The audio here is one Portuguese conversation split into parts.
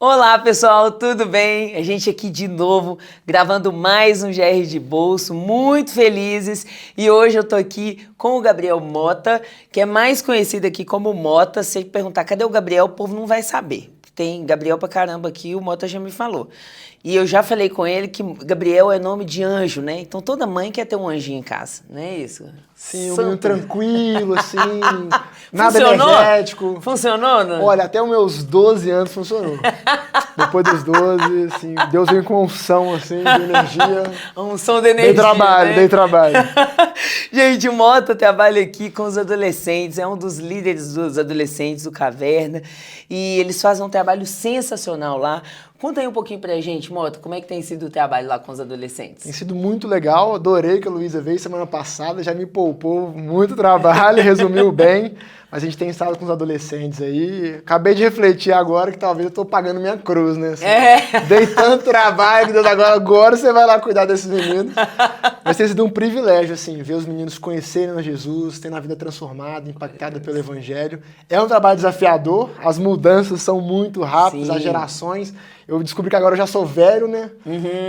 Olá pessoal, tudo bem? A gente aqui de novo gravando mais um GR de Bolso, muito felizes, e hoje eu tô aqui com o Gabriel Mota, que é mais conhecido aqui como Mota. Se ele perguntar cadê o Gabriel, o povo não vai saber. Tem Gabriel pra caramba aqui, o Mota já me falou. E eu já falei com ele que Gabriel é nome de anjo, né? Então toda mãe quer ter um anjinho em casa, não é isso? Sim, um menino tranquilo, assim, nada Funcionou? energético. Funcionou, não? Olha, até os meus 12 anos funcionou. Depois dos 12, assim, Deus veio com unção, assim, de energia. Unção de energia, Dei trabalho. Gente, o Mota trabalha aqui com os adolescentes, é um dos líderes dos adolescentes do Caverna, e eles fazem um trabalho sensacional lá. Conta aí um pouquinho pra gente, Mota, como é que tem sido o trabalho lá com os adolescentes? Tem sido muito legal, adorei que a Luísa veio semana passada, já me poupou muito trabalho, resumiu bem, mas a gente tem estado com os adolescentes aí. Acabei de refletir agora que talvez eu tô pagando minha cruz, né? Assim, dei tanto trabalho, Deus, agora você vai lá cuidar desses meninos. Mas tem sido um privilégio, assim, ver os meninos conhecerem a Jesus, tendo a vida transformada, impactada pelo Evangelho. É um trabalho desafiador, as mudanças são muito rápidas, as gerações. Eu descobri que agora eu já sou velho, né?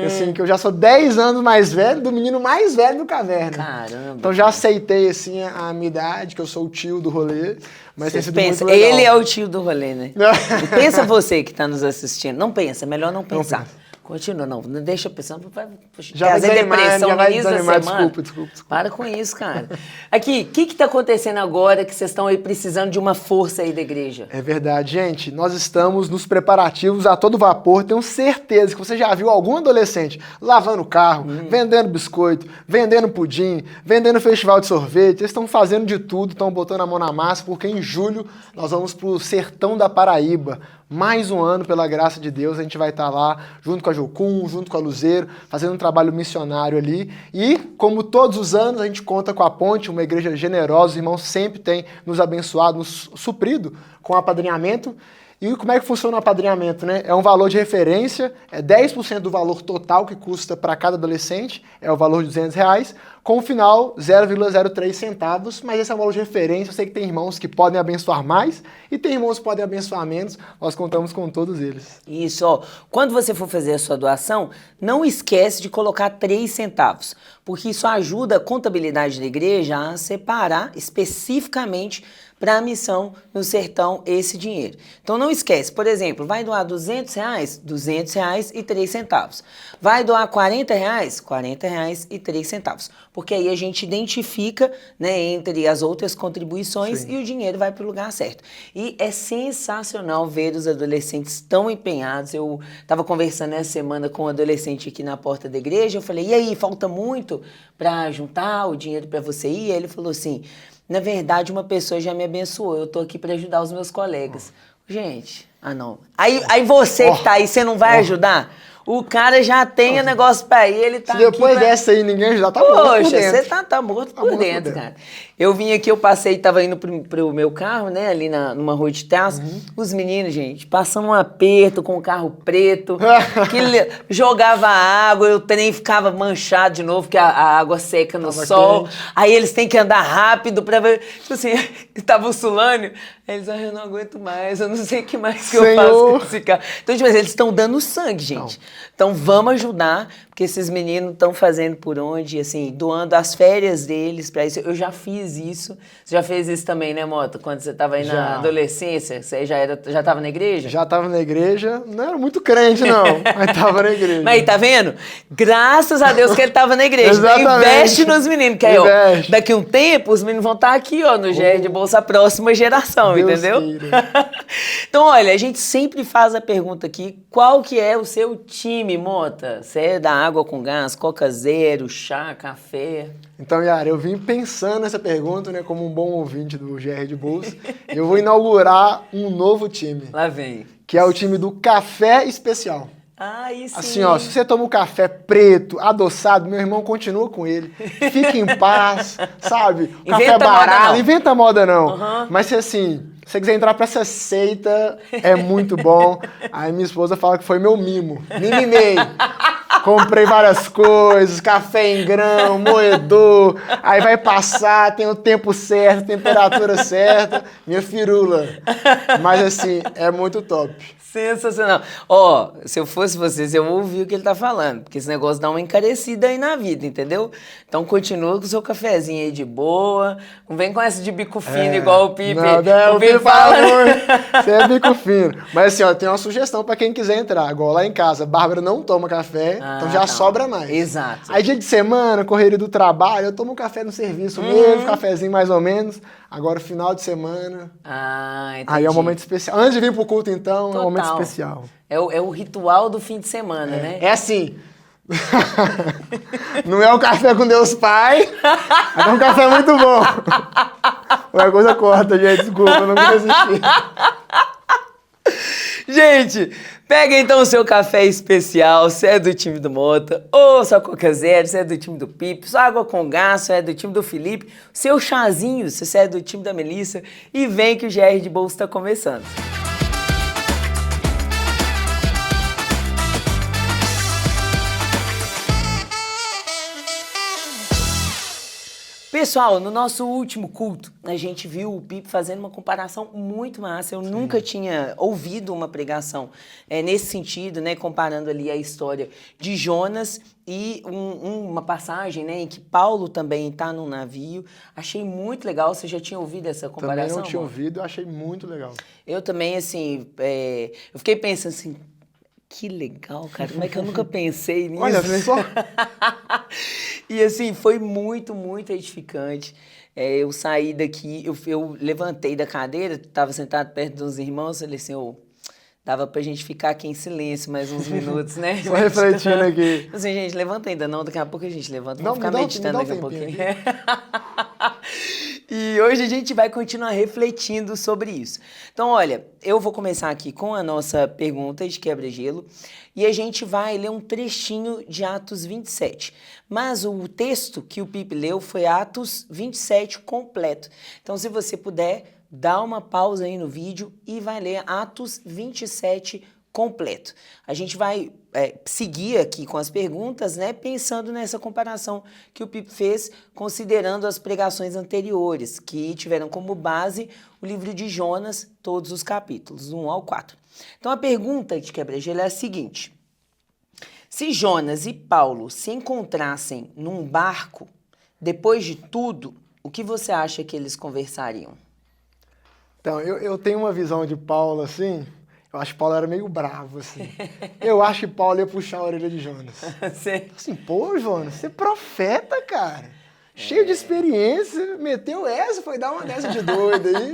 Assim, que eu já sou 10 anos mais velho do menino mais velho do Caverna. Caramba. Então já aceitei, assim, a minha idade, que eu sou o tio do rolê. Mas tem sido pensa, muito legal. ele é o tio do rolê, né? E pensa você que está nos assistindo. Não pensa, é melhor não pensar. pensa. Continua, não deixa pensando. Já vai desanimar, desculpa. Para com isso, cara. Aqui, o que está acontecendo agora que vocês estão aí precisando de uma força aí da igreja? É verdade, gente. Nós estamos nos preparativos a todo vapor. Tenho certeza que você já viu algum adolescente lavando o carro, vendendo biscoito, vendendo pudim, vendendo festival de sorvete. Eles estão fazendo de tudo, estão botando a mão na massa, porque em julho nós vamos para o sertão da Paraíba. Mais um ano, pela graça de Deus, a gente vai estar lá, junto com a Jocum, junto com a Luzeiro, fazendo um trabalho missionário ali. E, como todos os anos, a gente conta com a Ponte, uma igreja generosa, os irmãos sempre têm nos abençoado, nos suprido com apadrinhamento. E como é que funciona o apadrinhamento, né? É um valor de referência, é 10% do valor total que custa para cada adolescente, é o valor de R$200, com o final 0,03 centavos, mas esse é um valor de referência. Eu sei que tem irmãos que podem abençoar mais e tem irmãos que podem abençoar menos, nós contamos com todos eles. Isso, ó. Quando você for fazer a sua doação, não esquece de colocar 3 centavos, porque isso ajuda a contabilidade da igreja a separar especificamente para a missão no sertão esse dinheiro. Então não esquece, por exemplo, vai doar R$200, R$200 e 3 centavos. Vai doar R$40, R$40 e 3 centavos. Porque aí a gente identifica, né, entre as outras contribuições. Sim. E o dinheiro vai para o lugar certo. E é sensacional ver os adolescentes tão empenhados. Eu estava conversando essa semana com um adolescente aqui na porta da igreja, eu falei, e aí, falta muito para juntar o dinheiro para você ir? E ele falou assim, na verdade, uma pessoa já me abençoou, eu tô aqui para ajudar os meus colegas. Gente, não. Aí você que tá aí, você não vai ajudar? O cara já tem o negócio pra ir, ele tá aqui. Se depois dessa aí ninguém ajudar, tá morto por dentro. Poxa, você tá morto por dentro, cara. Eu vim aqui, eu passei, tava indo pro meu carro, né, ali numa rua de trás. Os meninos, gente, passando um aperto com o carro preto, que jogava água, o trem ficava manchado de novo, porque a água seca no sol. Quente. Aí eles têm que andar rápido pra ver, tipo assim, tava o Sulânio, aí eles, eu não aguento mais, eu não sei o que mais que eu faço com esse carro. Então, tipo, eles estão dando sangue, gente. Então vamos ajudar, porque esses meninos estão fazendo por onde, assim, doando as férias deles para isso. Eu já fiz isso. Você já fez isso também, né, Mota? Quando você estava aí na adolescência, você já estava na igreja? Já estava na igreja, não era muito crente não, mas estava na igreja. Mas aí, tá vendo? Graças a Deus que ele estava na igreja. Exatamente. Investe nos meninos, que aí, ó, daqui um tempo os meninos vão estar aqui, ó, no GR de Bolsa, a próxima geração, Deus, entendeu? Então, olha, a gente sempre faz a pergunta aqui, qual que é o seu time, Mota? Você é da água com gás, Coca Zero, chá, café? Então, Yara, eu vim pensando nessa pergunta, né, como um bom ouvinte do GR de Bolsa. Eu vou inaugurar um novo time. Lá vem. Que é o time do Café Especial. Ah, isso. Assim, ó, se você toma um café preto, adoçado, meu irmão continua com ele. Fica em paz, sabe? Café barato. Não inventa moda, não. Mas se assim, se você quiser entrar pra essa seita, é muito bom. Aí minha esposa fala que foi meu mimo. Mimimei. Comprei várias coisas, café em grão, moedor, aí vai passar, tem o tempo certo, temperatura certa, minha firula. Mas assim, é muito top. Sensacional. Ó, se eu fosse vocês, eu ouvi o que ele tá falando, porque esse negócio dá uma encarecida aí na vida, entendeu? Então continua com o seu cafezinho aí de boa, não vem com essa de bico fino igual o Pipe. Não, o Pipe fala muito. Você é bico fino. Mas assim, ó, tem uma sugestão pra quem quiser entrar. Igual lá em casa, a Bárbara não toma café, então já sobra mais. Exato. Aí dia de semana, correria do trabalho, eu tomo um café no serviço mesmo, cafezinho mais ou menos. Agora, final de semana. Entendi. Aí é um momento especial. Antes de vir pro culto, então, Total. é um momento especial. É o ritual do fim de semana, né? É assim. Não é o café com Deus Pai, mas é um café muito bom. Qualquer coisa corta, gente. Desculpa, eu não vou resistir. Gente, pega então o seu café especial, se é do time do Mota, ou sua Coca Zero, se é do time do Pipe, sua água com gás, se é do time do Felipe, seu chazinho, se você é do time da Melissa, e vem que o GR de Bolsa está começando. Pessoal, no nosso último culto, a gente viu o Pipe fazendo uma comparação muito massa. Eu nunca tinha ouvido uma pregação nesse sentido, né? Comparando ali a história de Jonas e uma passagem, né, em que Paulo também está num navio. Achei muito legal. Você já tinha ouvido essa comparação? Também não tinha ouvido, achei muito legal. Eu também, assim, eu fiquei pensando assim, que legal, cara. Como é que eu nunca pensei nisso? Olha, só. E assim, foi muito, muito edificante. Eu saí daqui, eu levantei da cadeira, estava sentado perto dos irmãos, falei assim, dava pra gente ficar aqui em silêncio mais uns minutos, né? Só refletindo aqui. Assim, gente, levanta ainda não, daqui a pouco a gente levanta, Não, vamos ficar meditando daqui a pouquinho. Aqui. E hoje a gente vai continuar refletindo sobre isso. Então, olha, eu vou começar aqui com a nossa pergunta de quebra-gelo e a gente vai ler um trechinho de Atos 27. Mas o texto que o Pipe leu foi Atos 27 completo. Então, se você puder, dá uma pausa aí no vídeo e vai ler Atos 27 completo. A gente vai seguir aqui com as perguntas, né, pensando nessa comparação que o Pipe fez, considerando as pregações anteriores, que tiveram como base o livro de Jonas, todos os capítulos, 1 ao 4. Então a pergunta de quebra-gelo é a seguinte: se Jonas e Paulo se encontrassem num barco, depois de tudo, o que você acha que eles conversariam? Então, eu tenho uma visão de Paulo, assim. Eu acho que Paulo era meio bravo, assim. Eu acho que Paulo ia puxar a orelha de Jonas. Assim, pô, Jonas, você é profeta, cara. Cheio de experiência, meteu essa, foi dar uma dessa de doido aí.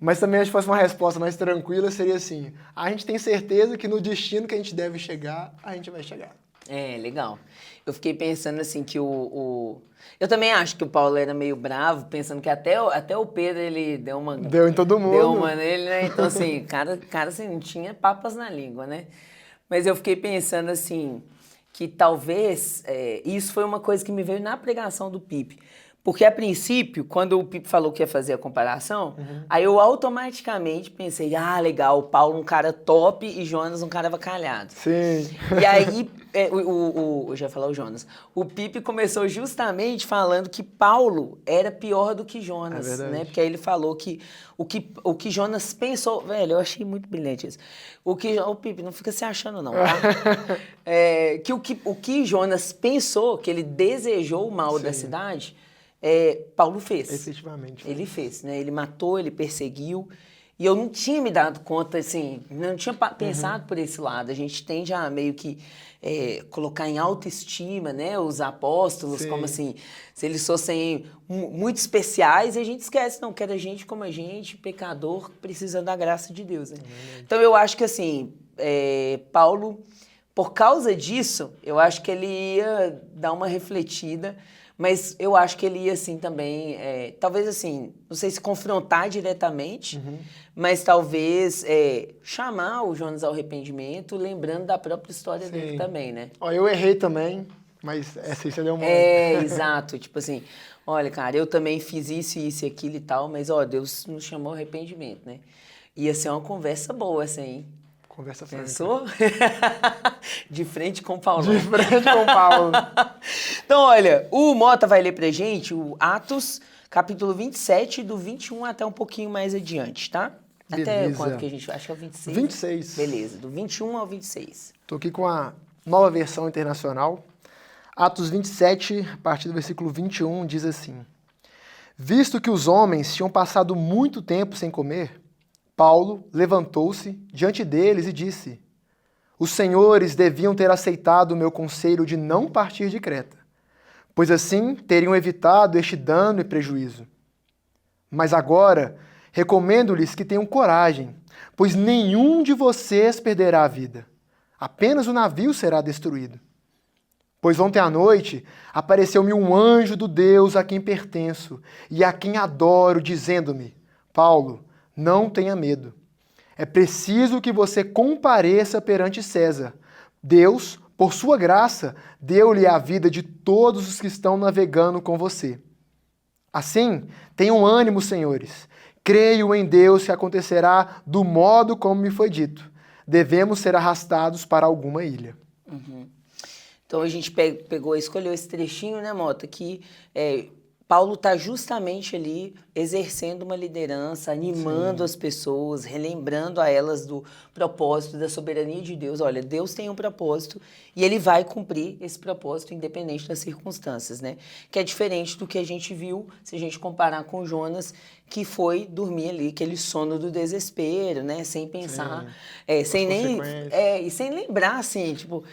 Mas também, se fosse uma resposta mais tranquila, seria assim: a gente tem certeza que no destino que a gente deve chegar, a gente vai chegar. Legal. Eu fiquei pensando assim que eu também acho que o Paulo era meio bravo, pensando que até o Pedro, ele deu uma... Deu em todo mundo. Deu uma nele, né? Então, assim, cara assim, não tinha papas na língua, né? Mas eu fiquei pensando assim, que talvez... isso foi uma coisa que me veio na pregação do Pipe. Porque, a princípio, quando o Pipe falou que ia fazer a comparação, aí eu automaticamente pensei, legal, o Paulo um cara top e Jonas um cara avacalhado. Sim. E aí, eu já ia falar o Jonas, o Pipe começou justamente falando que Paulo era pior do que Jonas, né? Porque aí ele falou que o que Jonas pensou, velho, eu achei muito brilhante isso. O Pipe, não fica se achando não, tá? O que Jonas pensou, que ele desejou o mal da cidade... Paulo fez. Efetivamente. Ele fez, né? Ele matou, ele perseguiu. E eu não tinha me dado conta, assim, não tinha pensado por esse lado. A gente tende a meio que colocar em autoestima, né, os apóstolos, como assim, se eles fossem muito especiais, e a gente esquece, não, que era gente como a gente, pecador, precisa da graça de Deus, né? Então eu acho que, assim, Paulo, por causa disso, eu acho que ele ia dar uma refletida. Mas eu acho que ele ia, assim, também, talvez, assim, não sei se confrontar diretamente, mas talvez chamar o Jonas ao arrependimento, lembrando da própria história dele também, né? Eu errei também, mas essa aí você deu uma... Exato. Tipo assim, olha, cara, eu também fiz isso, isso e aquilo e tal, mas, Deus nos chamou ao arrependimento, né? Ia ser uma conversa boa, essa aí, hein? Conversa franca. Pensou? De frente com o Paulo. De frente com o Paulo. Então, olha, o Mota vai ler pra gente o Atos, capítulo 27, do 21 até um pouquinho mais adiante, tá? Até Beleza. quanto que a gente... Acho que é o 26. 26. Beleza, do 21 ao 26. Estou aqui com a nova versão internacional. Atos 27, a partir do versículo 21, diz assim: Visto que os homens tinham passado muito tempo sem comer, Paulo levantou-se diante deles e disse: Os senhores deviam ter aceitado o meu conselho de não partir de Creta, pois assim teriam evitado este dano e prejuízo. Mas agora recomendo-lhes que tenham coragem, pois nenhum de vocês perderá a vida. Apenas o navio será destruído. Pois ontem à noite apareceu-me um anjo do Deus a quem pertenço e a quem adoro, dizendo-me: Paulo, não tenha medo. É preciso que você compareça perante César. Deus, por sua graça, deu-lhe a vida de todos os que estão navegando com você. Assim, tenham ânimo, senhores. Creio em Deus que acontecerá do modo como me foi dito. Devemos ser arrastados para alguma ilha. Então a gente escolheu esse trechinho, né, Mota, que Paulo está justamente ali exercendo uma liderança, animando as pessoas, relembrando a elas do propósito, da soberania de Deus. Olha, Deus tem um propósito e ele vai cumprir esse propósito independente das circunstâncias, né? Que é diferente do que a gente viu, se a gente comparar com Jonas, que foi dormir ali, aquele sono do desespero, né? Sem pensar, e sem lembrar, assim, tipo...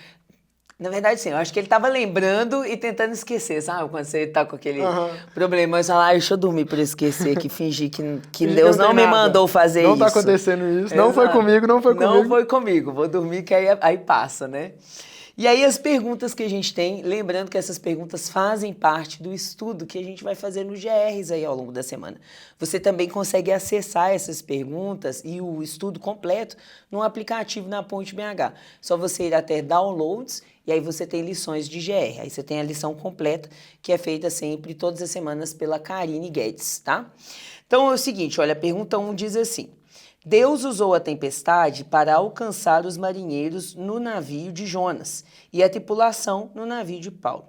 Na verdade, sim, eu acho que ele estava lembrando e tentando esquecer, sabe? Quando você tá com aquele problema, você fala, deixa eu dormir para esquecer, que fingir que Deus não me mandou fazer isso. Não tá acontecendo isso, não foi comigo, não foi comigo. Não foi comigo, vou dormir que aí passa, né? E aí as perguntas que a gente tem, lembrando que essas perguntas fazem parte do estudo que a gente vai fazer no GRs aí ao longo da semana. Você também consegue acessar essas perguntas e o estudo completo no aplicativo na Ponte BH. Só você ir até Downloads e aí você tem lições de GR. Aí você tem a lição completa que é feita sempre todas as semanas pela Karine Guedes, tá? Então é o seguinte, olha, a pergunta 1 diz assim: Deus usou a tempestade para alcançar os marinheiros no navio de Jonas e a tripulação no navio de Paulo.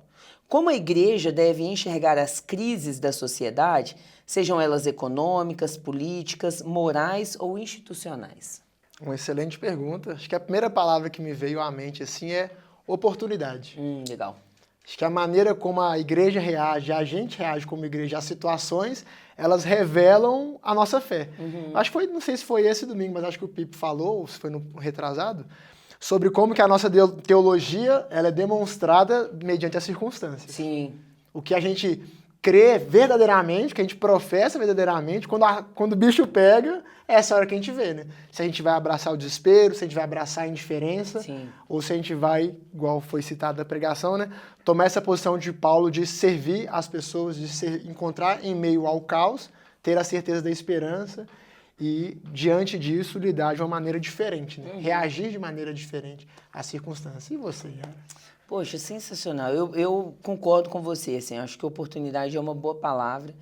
Como a igreja deve enxergar as crises da sociedade, sejam elas econômicas, políticas, morais ou institucionais? Uma excelente pergunta. Acho que a primeira palavra que me veio à mente assim é oportunidade. Legal. Acho que a maneira como a igreja reage, a gente reage como igreja às situações, elas revelam a nossa fé. Acho que foi, não sei se foi esse domingo, mas acho que o Pipo falou, ou se foi no retrasado, sobre como que a nossa teologia ela é demonstrada mediante as circunstâncias. Sim. O que a gente crê verdadeiramente, que a gente professa verdadeiramente, quando o bicho pega, é essa hora que a gente vê, né? Se a gente vai abraçar o desespero, se a gente vai abraçar a indiferença, Sim. ou se a gente vai, igual foi citado na pregação, né? Tomar essa posição de Paulo de servir as pessoas, de encontrar em meio ao caos, ter a certeza da esperança e, diante disso, lidar de uma maneira diferente, né? Reagir de maneira diferente às circunstâncias. E você, Yara? Poxa, sensacional. Eu concordo com você, assim, acho que oportunidade é uma boa palavra.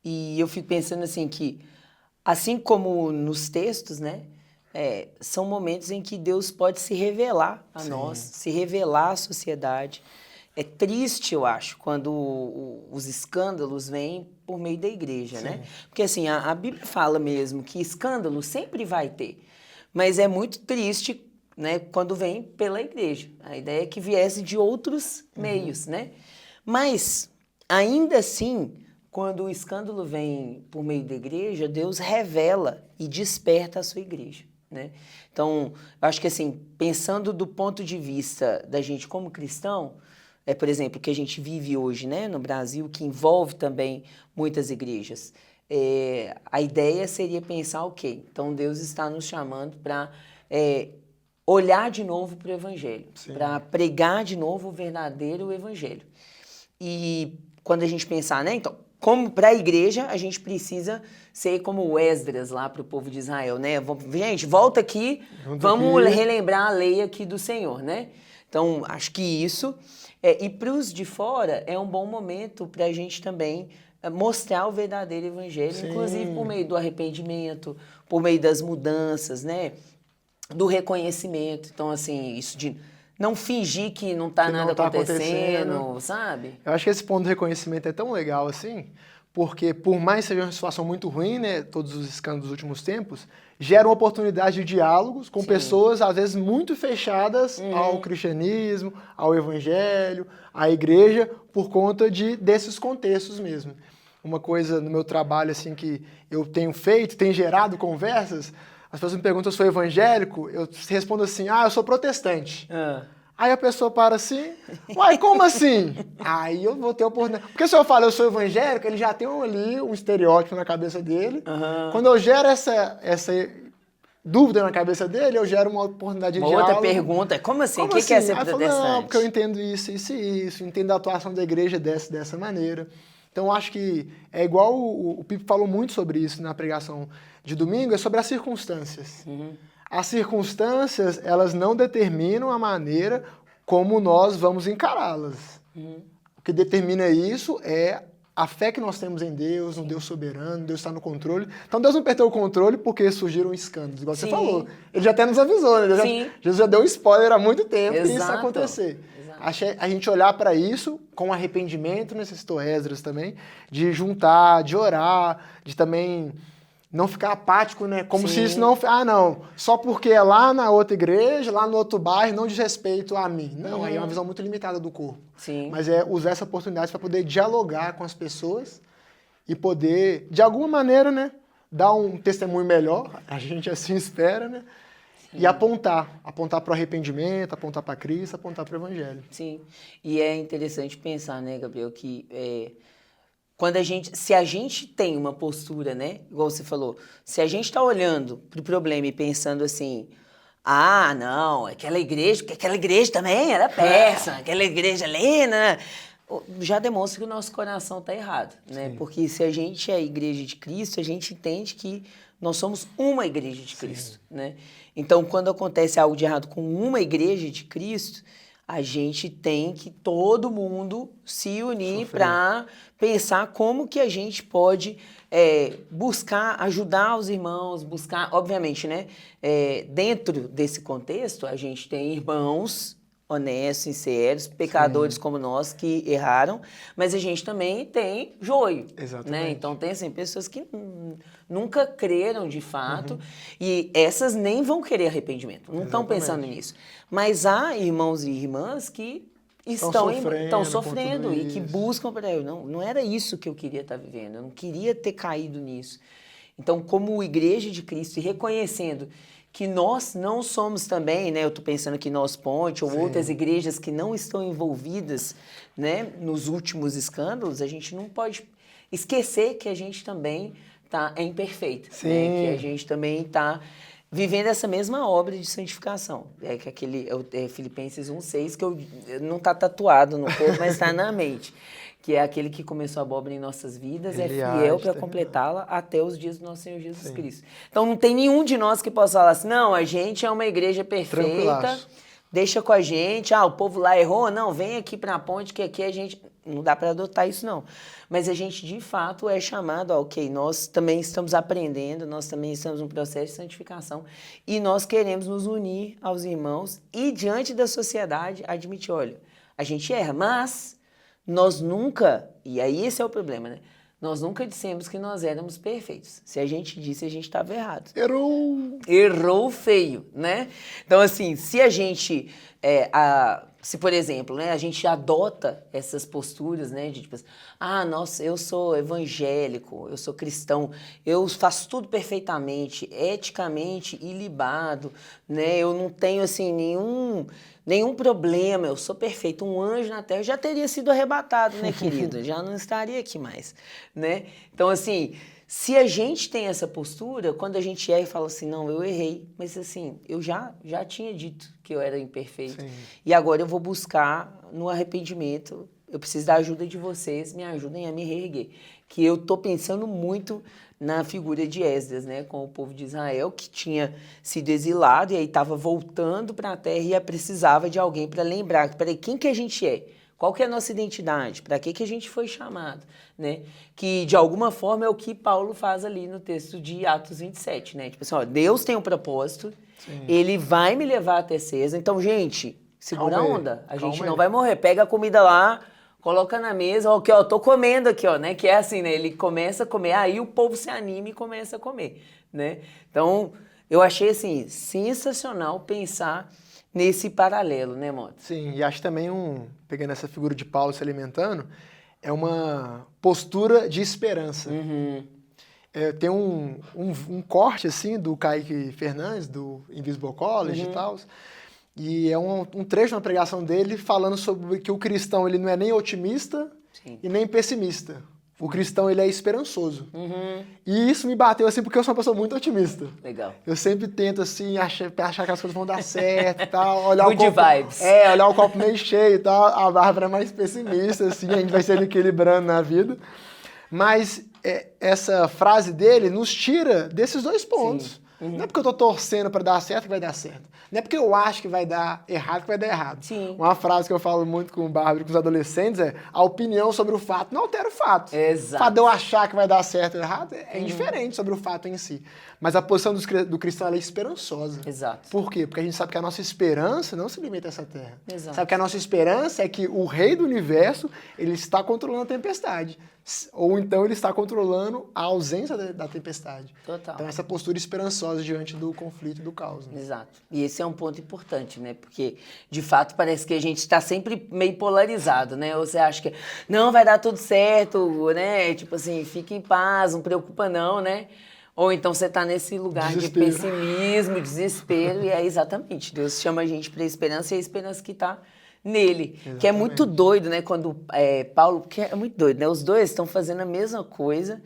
E eu fico pensando assim que, assim como nos textos, né, são momentos em que Deus pode se revelar a nós, se revelar à sociedade. É triste, eu acho, quando os escândalos vêm por meio da igreja, né? Porque assim, a Bíblia fala mesmo que escândalo sempre vai ter, mas é muito triste, né, quando vem pela igreja. A ideia é que viesse de outros meios, né? Mas, ainda assim, quando o escândalo vem por meio da igreja, Deus revela e desperta a sua igreja, né? Então, eu acho que assim, pensando do ponto de vista da gente como cristão, por exemplo, que a gente vive hoje, né, no Brasil, que envolve também muitas igrejas, a ideia seria pensar, ok, então Deus está nos chamando para olhar de novo para o Evangelho, para pregar de novo o verdadeiro Evangelho. E quando a gente pensar, né, então, como para a igreja, a gente precisa ser como o Esdras lá para o povo de Israel, né? Gente, volta aqui, vamos relembrar a lei aqui do Senhor, né? Então, acho que isso... e para os de fora, é um bom momento para a gente também mostrar o verdadeiro Evangelho, inclusive por meio do arrependimento, por meio das mudanças, né? Do reconhecimento. Então, assim, isso de não fingir que não está nada acontecendo, sabe? Eu acho que esse ponto do reconhecimento é tão legal, assim, porque por mais que seja uma situação muito ruim, né, todos os escândalos dos últimos tempos, geram oportunidade de diálogos com pessoas, às vezes, muito fechadas ao cristianismo, ao evangelho, à igreja, por conta desses contextos mesmo. Uma coisa no meu trabalho, assim, que eu tenho feito, tem gerado conversas, as pessoas me perguntam se eu sou evangélico, eu respondo assim, eu sou protestante. Aí a pessoa para assim, uai, como assim? Aí eu vou ter a oportunidade. Porque se eu falo eu sou evangélico, ele já tem ali um estereótipo na cabeça dele. Quando eu gero essa dúvida na cabeça dele, eu gero uma oportunidade de diálogo. Outra pergunta, como assim? O que assim? é ser Aí protestante? Falo, não, porque eu entendo isso, isso e isso, entendo a atuação da igreja dessa maneira. Então, eu acho que é igual o Pipo falou muito sobre isso na pregação de domingo, é sobre as circunstâncias. As circunstâncias, elas não determinam a maneira como nós vamos encará-las. O que determina isso é a fé que nós temos em Deus, no Deus soberano, Deus está no controle. Então Deus não perdeu o controle porque surgiram escândalos, igual você falou. Ele já até nos avisou, né? Jesus já deu um spoiler há muito tempo que isso ia acontecer. A gente olhar para isso com arrependimento, necessitou Esdras também, de juntar, de orar, de também não ficar apático, né? Como se isso não... não, só porque é lá na outra igreja, lá no outro bairro, não diz respeito a mim. Não, aí é uma visão muito limitada do corpo. Mas é usar essa oportunidade para poder dialogar com as pessoas e poder, de alguma maneira, né? Dar um testemunho melhor, a gente assim espera, né? E apontar para o arrependimento, apontar para Cristo, apontar para o Evangelho. Sim, e é interessante pensar, né, Gabriel, que quando se a gente tem uma postura, né, igual você falou, se a gente está olhando para o problema e pensando assim, não, aquela igreja, porque aquela igreja também era péssima, aquela igreja ali, né, já demonstra que o nosso coração está errado, né? Sim. Porque se a gente é a igreja de Cristo, a gente entende que nós somos uma igreja de Cristo, né? Então, quando acontece algo de errado com uma igreja de Cristo, a gente tem que todo mundo se unir para pensar como que a gente pode buscar ajudar os irmãos, buscar, obviamente, né? Dentro desse contexto, a gente tem irmãos honestos, sinceros, pecadores como nós que erraram, mas a gente também tem joio, né? Então tem assim, pessoas que nunca creram de fato e essas nem vão querer arrependimento, não estão pensando nisso. Mas há irmãos e irmãs que estão sofrendo e que buscam para eu. Não era isso que eu queria estar vivendo, eu não queria ter caído nisso. Então, como igreja de Cristo, e reconhecendo que nós não somos também, né? Eu estou pensando que nós Ponte ou outras igrejas que não estão envolvidas, né, nos últimos escândalos, a gente não pode esquecer que a gente também é imperfeito, né? Que a gente também está vivendo essa mesma obra de santificação. Que aquele Filipenses 1:6, que não está tatuado no corpo, mas está na mente. Que é aquele que começou a obra em nossas vidas, é fiel para completá-la até os dias do nosso Senhor Jesus Cristo. Então não tem nenhum de nós que possa falar assim, não, a gente é uma igreja perfeita, deixa com a gente, o povo lá errou, não, vem aqui para a ponte que aqui a gente... Não dá para adotar isso não. Mas a gente de fato é chamado, nós também estamos aprendendo, nós também estamos num processo de santificação e nós queremos nos unir aos irmãos e diante da sociedade admitir, olha, a gente erra, mas... Nós nunca, e aí esse é o problema, né? Nós nunca dissemos que nós éramos perfeitos. Se a gente disse, a gente estava errado. Errou feio, né? Então, assim, se a gente, se por exemplo, né, a gente adota essas posturas, né, de tipo assim, nossa, eu sou evangélico, eu sou cristão, eu faço tudo perfeitamente, eticamente ilibado, né? Eu não tenho, assim, nenhum problema, eu sou perfeito, um anjo na terra, já teria sido arrebatado, né, querido? Já não estaria aqui mais, né? Então, assim, se a gente tem essa postura, quando a gente erra e fala assim, não, eu errei, mas assim, eu já tinha dito que eu era imperfeito, e agora eu vou buscar no arrependimento, eu preciso da ajuda de vocês, me ajudem a me reerguer, que eu tô pensando muito na figura de Esdras, né, com o povo de Israel, que tinha sido exilado e aí estava voltando para a terra e precisava de alguém para lembrar, peraí, quem que a gente é? Qual que é a nossa identidade? Para que a gente foi chamado? Né? Que, de alguma forma, é o que Paulo faz ali no texto de Atos 27. Né? Tipo assim, Deus tem um propósito, ele vai me levar até César. Então, gente, segura a onda. A gente não vai morrer. Pega a comida lá, coloca na mesa, ó, aqui, ó, tô comendo aqui, ó, né? Que é assim, né? Ele começa a comer, aí o povo se anima e começa a comer, né? Então, eu achei, assim, sensacional pensar nesse paralelo, né, Mota? Sim, e acho também pegando essa figura de Paulo se alimentando, é uma postura de esperança. Tem um corte, assim, do Kaique Fernandes, do Invisible College e tal, e é um trecho de uma pregação dele falando sobre que o cristão ele não é nem otimista e nem pessimista. O cristão ele é esperançoso. E isso me bateu assim porque eu sou uma pessoa muito otimista. Legal. Eu sempre tento assim achar que as coisas vão dar certo e tal, olhar Good o copo, vibes. olhar o copo meio cheio e tal. A Bárbara é mais pessimista assim, a gente vai se equilibrando na vida. Mas essa frase dele nos tira desses dois pontos. Não é porque eu tô torcendo para dar certo que vai dar certo. Não é porque eu acho que vai dar errado que vai dar errado. Sim. Uma frase que eu falo muito com o Bárbara e com os adolescentes é: a opinião sobre o fato não altera o fato. Exato. O fato de eu achar que vai dar certo ou errado é indiferente sobre o fato em si. Mas a posição do cristão ela é esperançosa. Exato. Por quê? Porque a gente sabe que a nossa esperança não se limita a essa terra. Exato. Sabe que a nossa esperança é que o rei do universo ele está controlando a tempestade. Ou então ele está controlando a ausência da tempestade. Total. Então essa postura esperançosa diante do conflito e do caos. Né? Exato. E esse é um ponto importante, né? Porque, de fato, parece que a gente está sempre meio polarizado, né? Ou você acha que não, vai dar tudo certo, né? Tipo assim, fica em paz, não preocupa não, né? Ou então você está nesse lugar Desespero. de pessimismo, desespero, e é exatamente, Deus chama a gente para a esperança e a esperança que está nele. Exatamente. Que é muito doido, né? Quando Paulo, que é muito doido, né? Os dois estão fazendo a mesma coisa,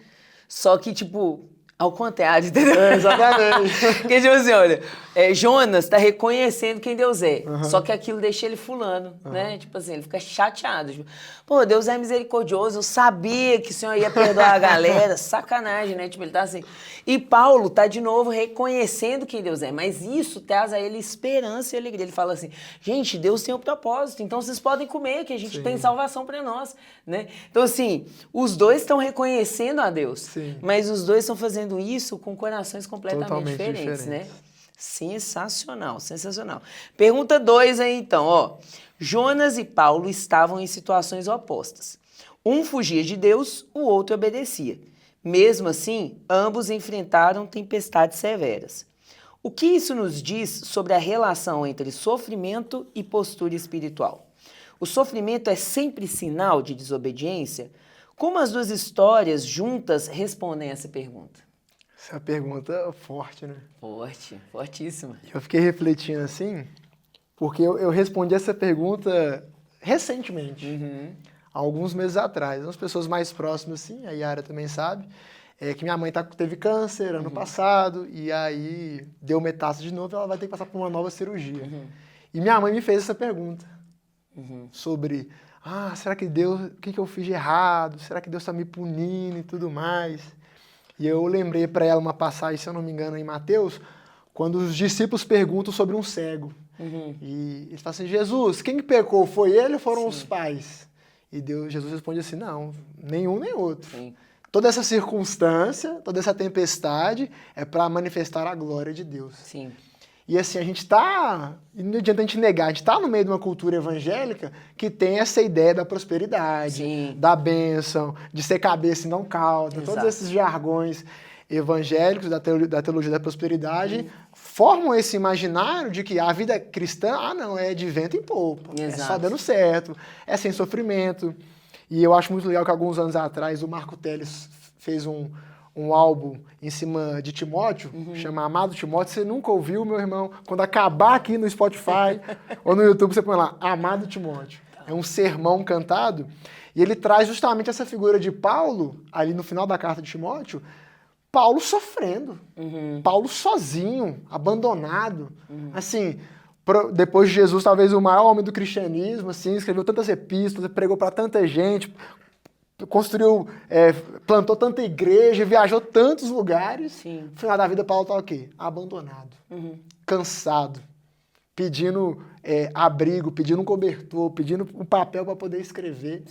só que, tipo, ao contrário, entendeu? Exatamente. Porque, tipo assim, olha, Jonas está reconhecendo quem Deus é, só que aquilo deixa ele fulano, né? Tipo assim, ele fica chateado. Tipo, pô, Deus é misericordioso, eu sabia que o Senhor ia perdoar a galera, sacanagem, né? Tipo, ele tá assim. E Paulo tá de novo reconhecendo quem Deus é, mas isso traz a ele esperança e alegria. Ele fala assim, gente, Deus tem um propósito, então vocês podem comer, que a gente tem salvação para nós, né? Então, assim, os dois estão reconhecendo a Deus, mas os dois estão fazendo isso com corações completamente diferentes, né? Sensacional, sensacional. Pergunta 2 aí, então, ó. Jonas e Paulo estavam em situações opostas. Um fugia de Deus, o outro obedecia. Mesmo assim, ambos enfrentaram tempestades severas. O que isso nos diz sobre a relação entre sofrimento e postura espiritual? O sofrimento é sempre sinal de desobediência? Como as duas histórias juntas respondem a essa pergunta? Essa é uma pergunta forte, né? Forte, fortíssima. Eu fiquei refletindo assim, porque eu respondi essa pergunta recentemente, há alguns meses atrás. Umas pessoas mais próximas, assim, a Yara também sabe, que minha mãe teve câncer ano passado, e aí deu metástase de novo, ela vai ter que passar por uma nova cirurgia. E minha mãe me fez essa pergunta sobre, será que Deus, o que eu fiz de errado? Será que Deus está me punindo e tudo mais? E eu lembrei para ela uma passagem, se eu não me engano, em Mateus, quando os discípulos perguntam sobre um cego. E eles falam assim, Jesus, quem pecou? Foi ele ou foram os pais? E Jesus responde assim, não, nenhum nem outro. Toda essa circunstância, toda essa tempestade é para manifestar a glória de Deus. E assim, a gente está, não adianta a gente negar, a gente está no meio de uma cultura evangélica que tem essa ideia da prosperidade, da bênção, de ser cabeça e não cauda, todos esses jargões evangélicos da teologia da prosperidade formam esse imaginário de que a vida cristã, não, é de vento em popa, é só dando certo, é sem sofrimento. E eu acho muito legal que alguns anos atrás o Marco Teles fez um álbum em cima de Timóteo, chama Amado Timóteo. Você nunca ouviu, meu irmão? Quando acabar aqui no Spotify ou no YouTube, você põe lá, Amado Timóteo. É um sermão cantado, e ele traz justamente essa figura de Paulo, ali no final da carta de Timóteo, Paulo sofrendo, Paulo sozinho, abandonado, assim, depois de Jesus, talvez o maior homem do cristianismo, assim, escreveu tantas epístolas, pregou para tanta gente, construiu, plantou tanta igreja, viajou tantos lugares. No final da vida, Paulo está o quê? Abandonado, cansado, pedindo abrigo, pedindo um cobertor, pedindo um papel para poder escrever.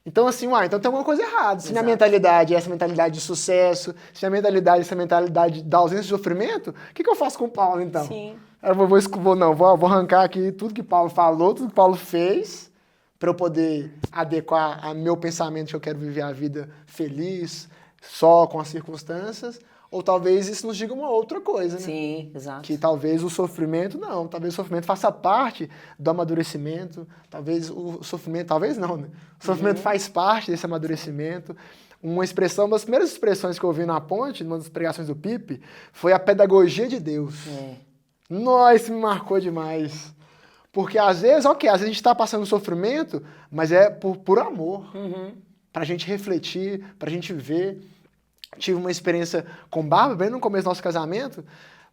Então, assim, então tem alguma coisa errada. Se minha mentalidade é essa mentalidade de sucesso, se a mentalidade é essa mentalidade da ausência de sofrimento, o que eu faço com o Paulo, então? Eu vou arrancar aqui tudo que Paulo falou, tudo que Paulo fez, para eu poder adequar a meu pensamento que eu quero viver a vida feliz, só com as circunstâncias, ou talvez isso nos diga uma outra coisa, né? Sim, exato. Que talvez o sofrimento, não, talvez o sofrimento faça parte do amadurecimento, talvez o sofrimento, talvez não, né? O sofrimento faz parte desse amadurecimento. Uma das primeiras expressões que eu ouvi na ponte, numa das pregações do Pipe, foi a pedagogia de Deus. Nossa, isso me marcou demais. Porque às vezes a gente está passando sofrimento, mas é por amor. Pra gente refletir, pra gente ver. Tive uma experiência com Bárbara, bem no começo do nosso casamento.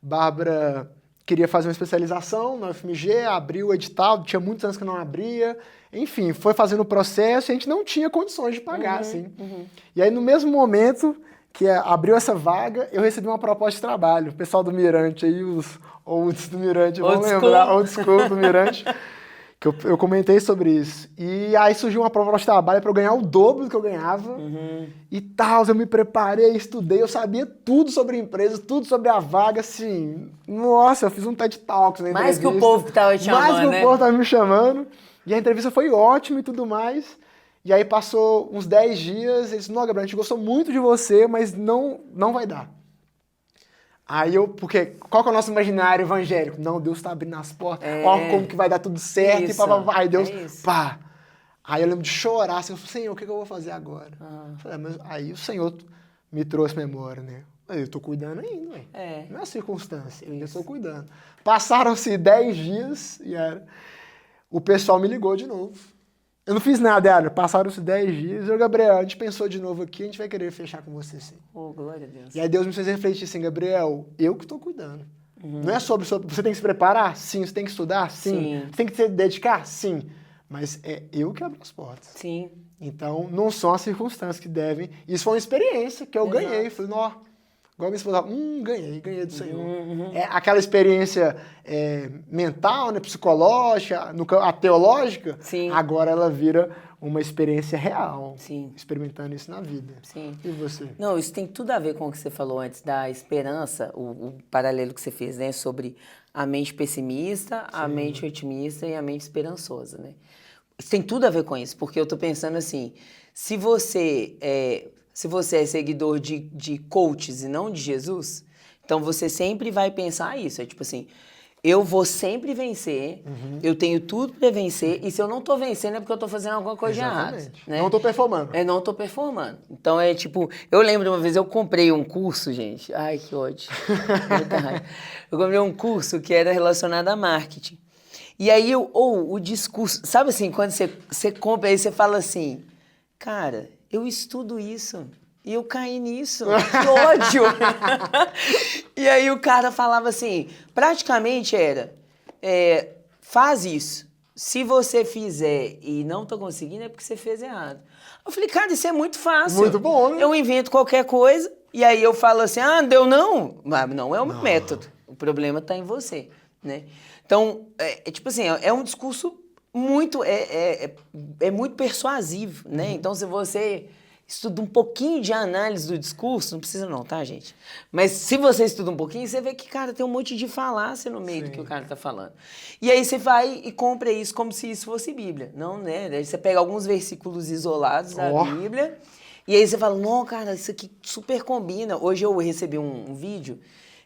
Bárbara queria fazer uma especialização na UFMG, abriu o edital, tinha muitos anos que não abria. Enfim, foi fazendo o processo e a gente não tinha condições de pagar, assim. E aí, no mesmo momento que abriu essa vaga, eu recebi uma proposta de trabalho. O pessoal do Mirante aí, os olds do Mirante vão lembrar, old school do Mirante, que eu comentei sobre isso. E aí surgiu uma proposta de trabalho para eu ganhar o dobro do que eu ganhava. E tal, eu me preparei, estudei, eu sabia tudo sobre a empresa, tudo sobre a vaga, assim. Nossa, eu fiz um TED Talks na entrevista. Mais que o povo que tava te chamando, Mais que o povo tava me chamando. E a entrevista foi ótima e tudo mais. E aí passou uns 10 dias, eles disseram, não, Gabriel, a gente gostou muito de você, mas não vai dar. Aí porque qual que é o nosso imaginário evangélico? Não, Deus tá abrindo as portas, ó como que vai dar tudo certo, Isso, e pá. Aí Deus, isso. pá. Aí eu lembro de chorar, assim, eu falei, Senhor, o que eu vou fazer agora? Falei, mas aí o Senhor me trouxe memória, né? Eu tô cuidando ainda, ué. Não é circunstância, eu estou cuidando. Passaram-se 10 dias e o pessoal me ligou de novo. Eu não fiz nada, passaram-se 10 dias. Eu, Gabriel, a gente pensou de novo aqui, a gente vai querer fechar com você sim. Oh, glória a Deus. E aí Deus me fez refletir assim, Gabriel, eu que estou cuidando. Não é sobre, você tem que se preparar? Sim. Você tem que estudar? Sim. Você tem que se dedicar? Sim. Mas é eu que abro as portas. Sim. Então, não são as circunstâncias que devem. Isso foi uma experiência que eu ganhei. Falei, nó, igual minha esposa, ganhei do Senhor. É aquela experiência mental, né, psicológica, a teológica, Sim. agora ela vira uma experiência real. Sim. Experimentando isso na vida. Sim. E você? Não, isso tem tudo a ver com o que você falou antes da esperança, o paralelo que você fez, né? Sobre a mente pessimista, a mente otimista e a mente esperançosa, né? Isso tem tudo a ver com isso, porque eu tô pensando assim, se você é seguidor de coaches e não de Jesus, então você sempre vai pensar isso, é tipo assim, eu vou sempre vencer, eu tenho tudo para vencer, e se eu não tô vencendo é porque eu tô fazendo alguma coisa de errado. Né? Não tô performando. Não tô performando. Então é tipo, eu lembro de uma vez, eu comprei um curso, gente, ai que ódio, eu comprei um curso que era relacionado a marketing. E aí, o discurso, sabe assim, quando você compra, aí você fala assim, cara, eu estudo isso e eu caí nisso, que ódio! E aí o cara falava assim, praticamente faz isso, se você fizer e não tá conseguindo é porque você fez errado. Eu falei, cara, isso é muito fácil. Muito bom, né? Eu invento qualquer coisa e aí eu falo assim, deu não, mas não é o meu método, o problema tá em você, né? Então, tipo assim, é um discurso muito, muito persuasivo, né? Então, se você estuda um pouquinho de análise do discurso, não precisa não, tá, gente? Mas se você estuda um pouquinho, você vê que, cara, tem um monte de falácia no meio do que o cara tá falando. E aí você vai e compra isso como se isso fosse Bíblia, não, né? Aí você pega alguns versículos isolados da Bíblia, e aí você fala, não, cara, isso aqui super combina. Hoje eu recebi um vídeo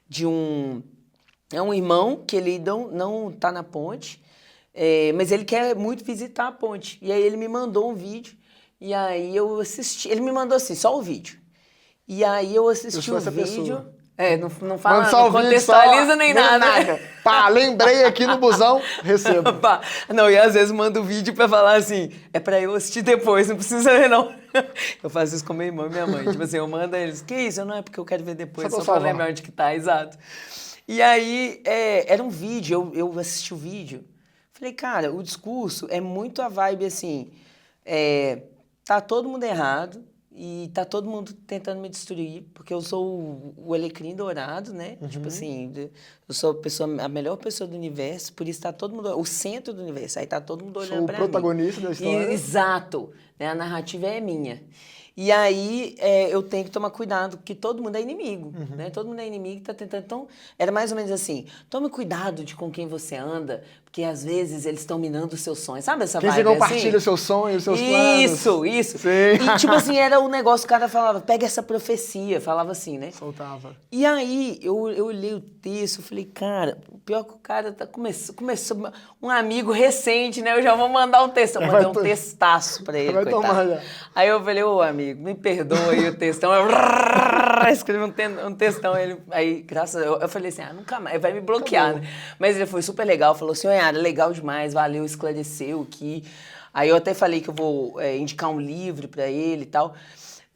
de um irmão que ele não tá na ponte, mas ele quer muito visitar a ponte. E aí ele me mandou um vídeo, e aí eu assisti. Ele me mandou assim, só o vídeo. E aí eu assisti o vídeo. Não fala, não contextualiza nem nada. Pá, lembrei aqui no busão, recebo. Pá. Não, e às vezes mando o vídeo pra falar assim, é pra eu assistir depois, não precisa ver não. Eu faço isso com meu irmão e minha mãe. Tipo assim, eu mando eles, que isso? Não é porque eu quero ver depois, só pra lembrar onde que tá, exato. E aí, era um vídeo, eu assisti o vídeo, falei, cara, o discurso é muito a vibe assim, tá todo mundo errado e tá todo mundo tentando me destruir, porque eu sou o alecrim dourado, né? Tipo assim, eu sou a melhor pessoa do universo, por isso tá todo mundo, o centro do universo, aí tá todo mundo olhando pra mim. Sou o protagonista da história. Exato, né? A narrativa é minha. E aí eu tenho que tomar cuidado, porque todo mundo é inimigo, né? Todo mundo é inimigo e tá tentando... Então, era mais ou menos assim, tome cuidado de com quem você anda, porque às vezes eles estão minando os seus sonhos. Sabe essa Quem vibe você compartilha assim? os seus sonhos, os seus planos. Isso. Sim. E tipo assim, era um negócio, o cara falava, pega essa profecia, falava assim, né? Soltava. E aí, eu olhei o texto, falei, cara, o pior que o cara começou um amigo recente, né? Eu já vou mandar um texto. Eu mandei um textaço pra ele, Vai tomar coitado. já. Aí eu falei, ô amigo, me perdoa aí o textão. Eu escrevi um textão, ele, aí, graças a Deus, eu falei assim, nunca mais, vai me bloquear, né? Mas ele foi super legal, falou assim, Yara, legal demais, valeu, esclareceu aqui. Aí eu até falei que eu vou indicar um livro pra ele e tal.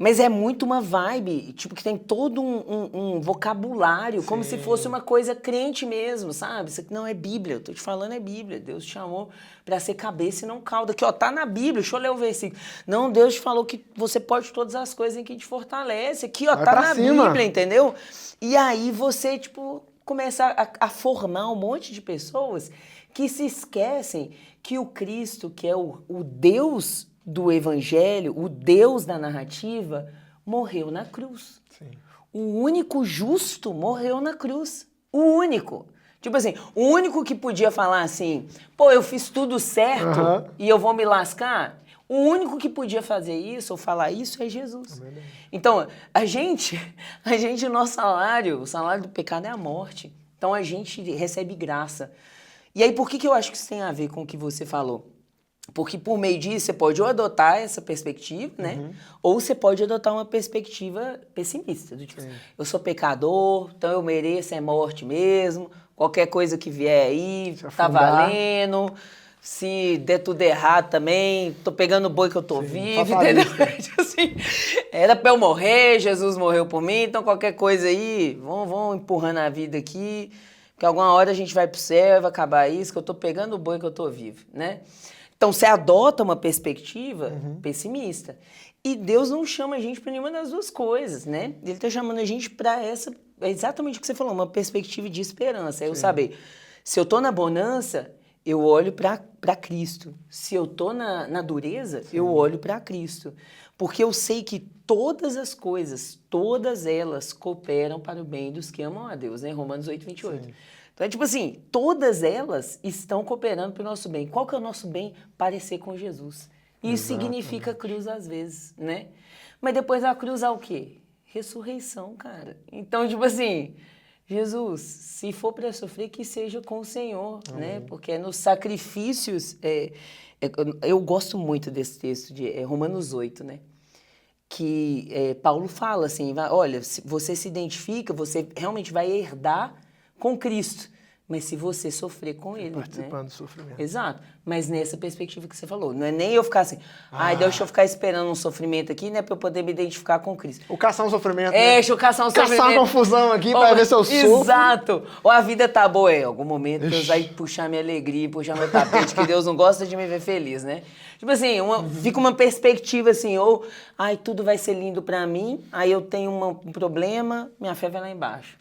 Mas é muito uma vibe, tipo, que tem todo um vocabulário, como se fosse uma coisa crente mesmo, sabe? Isso aqui não é Bíblia, eu tô te falando é Bíblia. Deus te chamou pra ser cabeça e não cauda. Aqui, ó, tá na Bíblia, deixa eu ler o versículo. Não, Deus te falou que você pode todas as coisas em que te fortalece. Aqui, ó, tá na Bíblia, entendeu? E aí você, tipo, começa a formar um monte de pessoas que se esquecem que o Cristo, que é o Deus do Evangelho, o Deus da narrativa, morreu na cruz. Sim. O único justo morreu na cruz. O único. Tipo assim, o único que podia falar assim, pô, eu fiz tudo certo e eu vou me lascar. O único que podia fazer isso ou falar isso é Jesus. Então, a gente, o nosso salário, o salário do pecado é a morte. Então, a gente recebe graça. E aí, por que eu acho que isso tem a ver com o que você falou? Porque por meio disso você pode ou adotar essa perspectiva, né? Ou você pode adotar uma perspectiva pessimista. Do tipo, eu sou pecador, então eu mereço é morte mesmo. Qualquer coisa que vier aí, tá valendo. Se der tudo errado também, tô pegando o boi que eu tô vivo, entendeu? Assim, era pra eu morrer, Jesus morreu por mim, então qualquer coisa aí, vão empurrando a vida aqui, que alguma hora a gente vai pro céu e vai acabar isso, que eu tô pegando o boi que eu tô vivo, né? Então, você adota uma perspectiva pessimista. E Deus não chama a gente para nenhuma das duas coisas, né? Ele está chamando a gente para essa, exatamente o que você falou, uma perspectiva de esperança. É eu saber, se eu estou na bonança, eu olho para Cristo. Se eu estou na dureza, eu olho para Cristo. Porque eu sei que todas as coisas, todas elas cooperam para o bem dos que amam a Deus, né? Romanos 8:28. Sim. Então, é tipo assim, todas elas estão cooperando para o nosso bem. Qual que é o nosso bem? Parecer com Jesus. Isso significa cruz às vezes, né? Mas depois da cruz há o quê? Ressurreição, cara. Então, tipo assim, Jesus, se for para sofrer, que seja com o Senhor, né? Porque nos sacrifícios... eu gosto muito desse texto de Romanos 8, né? Que Paulo fala assim, olha, se você se identifica, você realmente vai herdar com Cristo, mas se você sofrer com Ele, participando né? do sofrimento. Exato, mas nessa perspectiva que você falou, não é nem eu ficar assim, deixa eu ficar esperando um sofrimento aqui, né, para eu poder me identificar com Cristo. Ou caçar um sofrimento, né? Deixa eu caçar um sofrimento. Caçar uma confusão aqui para ver se eu sofro. Exato. Ou a vida tá boa, em algum momento Deus vai puxar minha alegria, puxar meu tapete, que Deus não gosta de me ver feliz, né? Tipo assim, fica uma perspectiva assim, ou, tudo vai ser lindo para mim, aí eu tenho um problema, minha fé vai lá embaixo.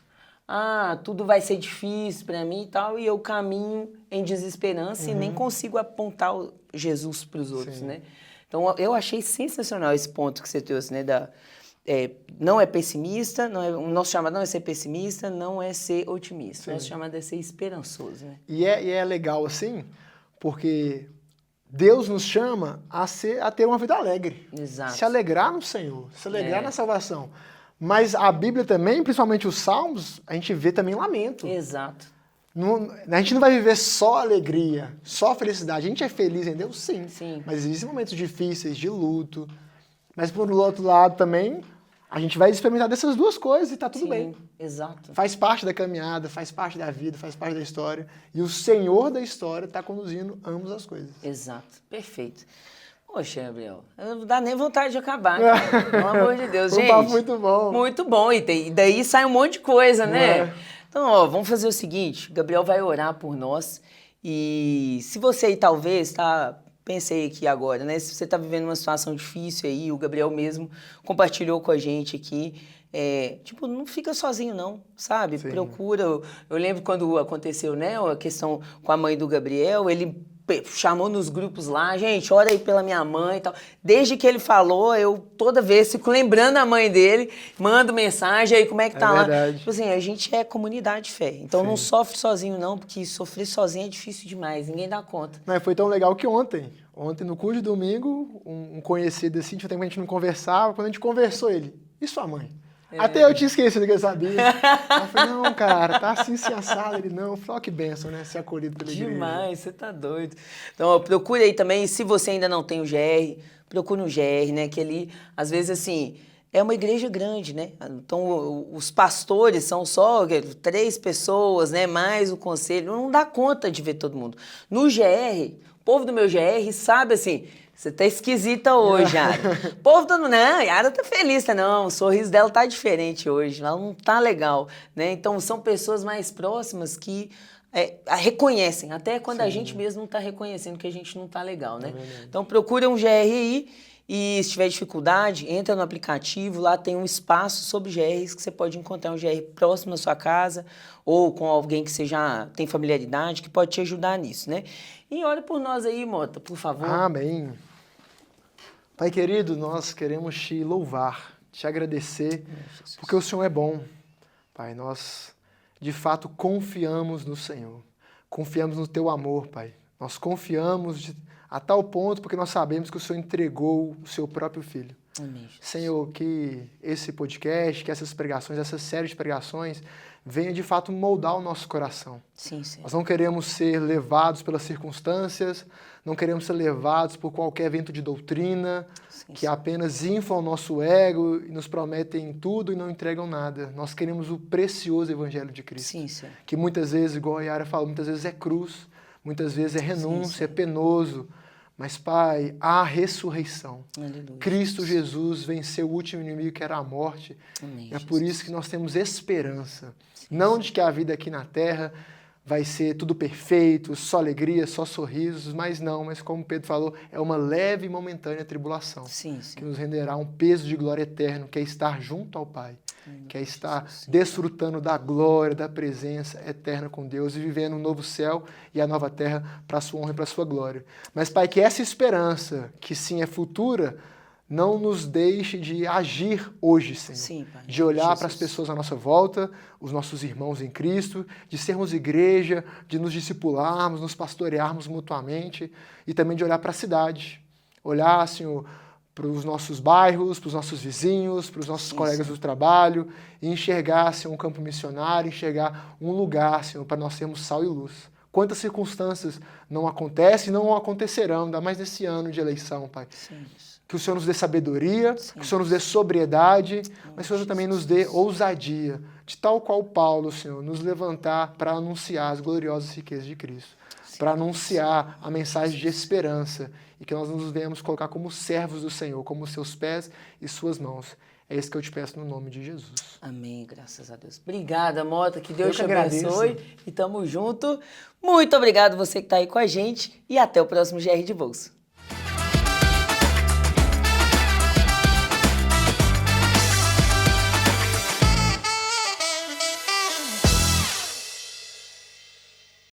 Tudo vai ser difícil para mim e tal, e eu caminho em desesperança e nem consigo apontar Jesus para os outros, né? Então, eu achei sensacional esse ponto que você trouxe, né? Não é pessimista, o nosso chamado não é ser pessimista, não é ser otimista. O nosso chamado é ser esperançoso, né? E é legal assim, porque Deus nos chama a ter uma vida alegre. Exato. Se alegrar no Senhor, se alegrar na salvação. Mas a Bíblia também, principalmente os Salmos, a gente vê também lamento. Exato. A gente não vai viver só alegria, só felicidade. A gente é feliz em Deus, sim. Mas existem momentos difíceis, de luto. Mas por outro lado também, a gente vai experimentar dessas duas coisas e tá tudo bem. Exato. Faz parte da caminhada, faz parte da vida, faz parte da história. E o Senhor da história está conduzindo ambas as coisas. Exato. Perfeito. Poxa, Gabriel, não dá nem vontade de acabar, cara. Pelo amor de Deus, gente. Um papo muito bom. Muito bom. E daí sai um monte de coisa, né? Então, vamos fazer o seguinte. O Gabriel vai orar por nós. E se você aí talvez pensei aqui agora, né? Se você está vivendo uma situação difícil aí, o Gabriel mesmo compartilhou com a gente aqui. Não fica sozinho não, sabe? Procura. Eu lembro quando aconteceu, né? A questão com a mãe do Gabriel, ele chamou nos grupos lá, gente, ora aí pela minha mãe e tal. Desde que ele falou, eu toda vez fico lembrando a mãe dele, mando mensagem aí, como é que tá lá? Verdade. Tipo assim, a gente é comunidade de fé, então não sofre sozinho não, porque sofrer sozinho é difícil demais, ninguém dá conta. Mas foi tão legal que ontem no culto de domingo, um conhecido assim, tinha tempo que a gente não conversava, quando a gente conversou ele, e sua mãe? Até eu tinha esquecido que ele sabia. Eu falei, não, cara, tá assim, se assado. Ele, não. Eu falei, ó, que bênção, né? Ser acolhido pela igreja. Demais, você tá doido. Então, ó, procure aí também, se você ainda não tem o GR, procure um GR, né? Que ali, às vezes, assim, é uma igreja grande, né? Então, os pastores são só 3 pessoas, né? Mais o conselho. Não dá conta de ver todo mundo. No GR, o povo do meu GR sabe, assim... Você tá esquisita hoje, Yara. O povo todo mundo, não, Yara tá feliz, tá? Não, o sorriso dela tá diferente hoje, ela não tá legal, né? Então, são pessoas mais próximas que a reconhecem, até quando a gente mesmo não tá reconhecendo que a gente não tá legal, né? Então, procura um GRI e se tiver dificuldade, entra no aplicativo, lá tem um espaço sobre GRs que você pode encontrar um GR próximo à sua casa ou com alguém que você já tem familiaridade, que pode te ajudar nisso, né? E ora por nós aí, Mota, por favor. Amém. Pai querido, nós queremos te louvar, te agradecer, porque o Senhor é bom. Pai, nós de fato confiamos no Senhor, confiamos no Teu amor, Pai. Nós confiamos a tal ponto porque nós sabemos que o Senhor entregou o Seu próprio Filho. Amém. Senhor, que esse podcast, que essas pregações, essa série de pregações venha de fato moldar o nosso coração. Sim, sim. Nós não queremos ser levados pelas circunstâncias, não queremos ser levados por qualquer vento de doutrina, que apenas inflam o nosso ego e nos prometem tudo e não entregam nada. Nós queremos o precioso Evangelho de Cristo. Sim, sim. Que muitas vezes, igual a Yara falou, muitas vezes é cruz, muitas vezes é renúncia, é penoso. Mas, Pai, há ressurreição. Aleluia. Cristo Jesus venceu o último inimigo, que era a morte. Amém, É por isso que nós temos esperança. Não de que a vida aqui na Terra vai ser tudo perfeito, só alegria, só sorrisos, mas como Pedro falou, é uma leve e momentânea tribulação. Sim, sim. Que nos renderá um peso de glória eterno, que é estar junto ao Pai. Que é estar desfrutando da glória, da presença eterna com Deus e vivendo um novo céu e a nova terra para a sua honra e para a sua glória. Mas, Pai, que essa esperança, que sim é futura, não nos deixe de agir hoje, Senhor. Sim, Pai. De olhar para as pessoas à nossa volta, os nossos irmãos em Cristo, de sermos igreja, de nos discipularmos, nos pastorearmos mutuamente e também de olhar para a cidade. Olhar, Senhor, para os nossos bairros, para os nossos vizinhos, para os nossos colegas do trabalho, e enxergar, Senhor, um campo missionário, enxergar um lugar, Senhor, para nós sermos sal e luz. Quantas circunstâncias não acontecem e não acontecerão, ainda mais nesse ano de eleição, Pai. Sim. Que o Senhor nos dê sabedoria, que o Senhor nos dê sobriedade, mas que o Senhor também nos dê ousadia, de tal qual Paulo, Senhor, nos levantar para anunciar as gloriosas riquezas de Cristo, para anunciar a mensagem de esperança e que nós nos venhamos colocar como servos do Senhor, como seus pés e suas mãos. É isso que eu te peço no nome de Jesus. Amém, graças a Deus. Obrigada, Mota, que Deus te agradeço. abençoe e tamo junto. Muito obrigado você que está aí com a gente e até o próximo GR de Bolsa.